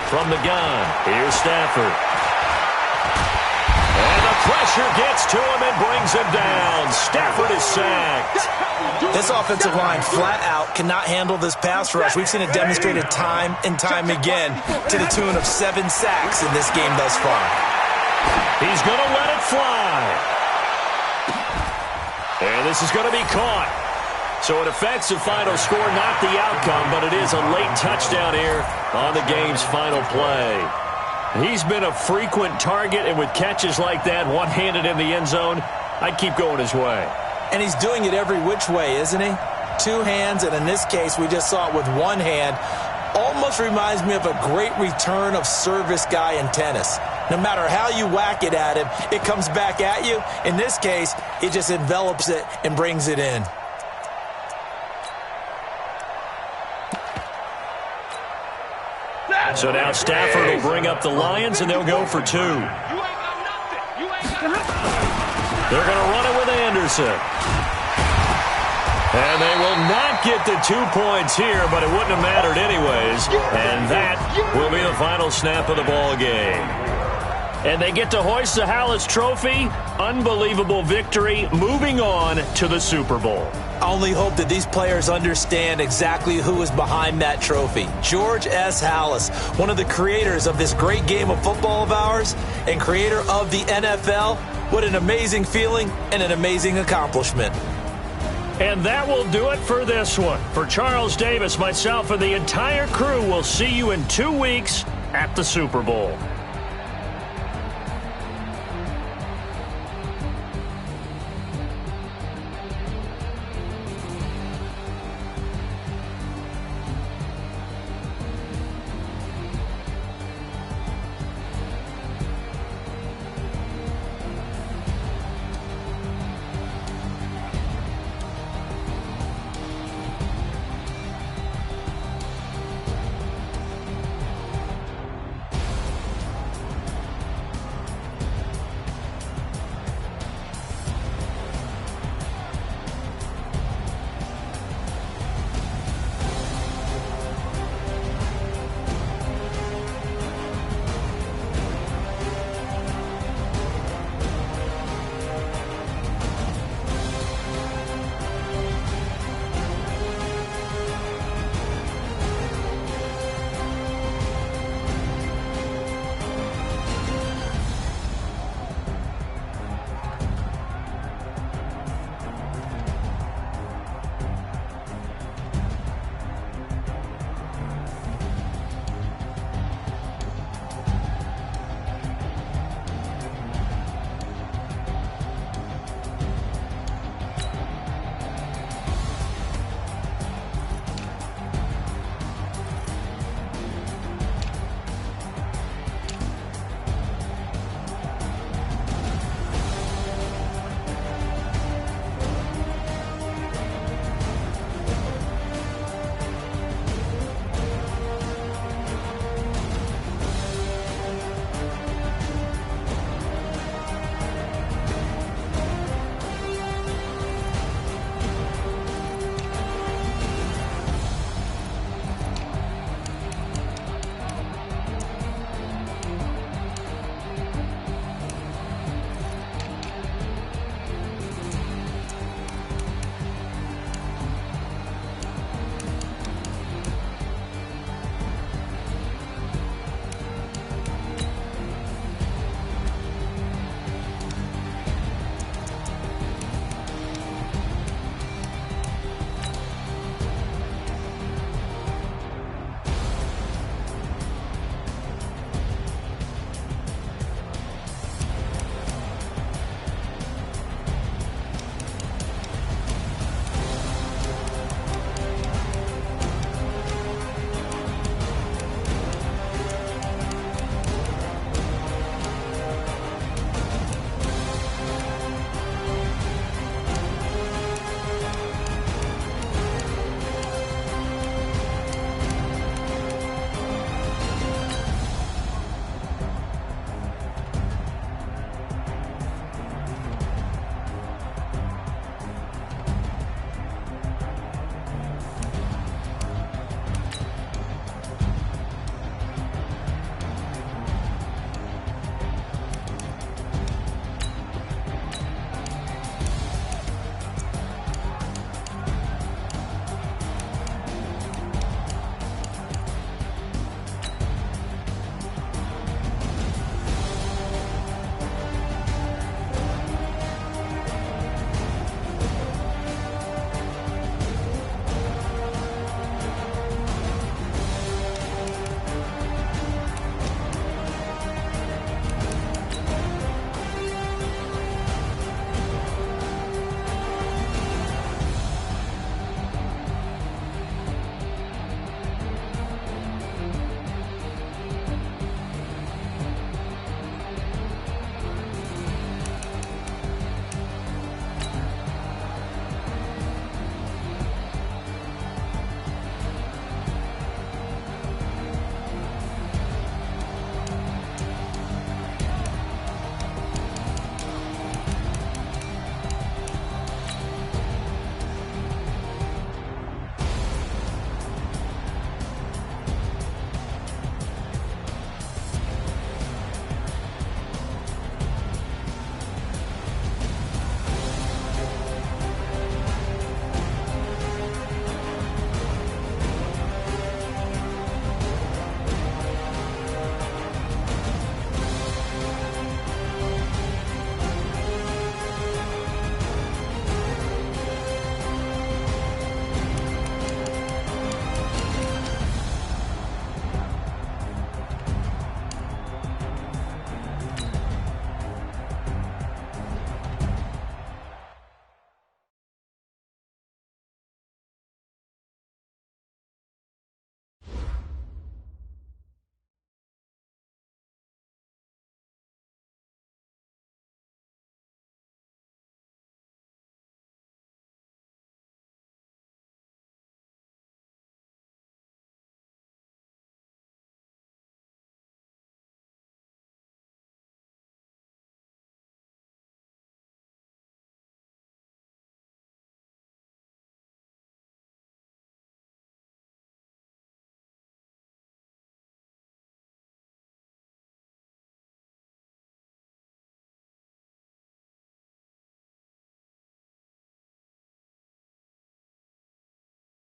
From the gun, here's Stafford. And the pressure gets to him and brings him down. Stafford is sacked. This offensive line flat out cannot handle this pass rush. We've seen it demonstrated time and time again to the tune of 7 sacks in this game thus far. He's going to let it fly. And this is going to be caught. So it affects the final score, not the outcome, but it is a late touchdown here on the game's final play. He's been a frequent target, and with catches like that, one-handed in the end zone, I'd keep going his way. And he's doing it every which way, isn't he? 2 hands, and in this case, we just saw it with 1 hand. Almost reminds me of a great return of service guy in tennis. No matter how you whack it at him, it comes back at you. In this case, he just envelops it and brings it in. So now Stafford will bring up the Lions, and they'll go for 2. They're going to run it with Anderson. And they will not get the 2 points here, but it wouldn't have mattered anyways. And that will be the final snap of the ball game. And they get to hoist the Hallis Trophy. Unbelievable victory, moving on to the Super Bowl. I only hope that these players understand exactly who is behind that trophy. George S. Hallis, one of the creators of this great game of football of ours and creator of the NFL. What an amazing feeling and an amazing accomplishment. And that will do it for this one. For Charles Davis, myself, and the entire crew, we'll see you in 2 weeks at the Super Bowl.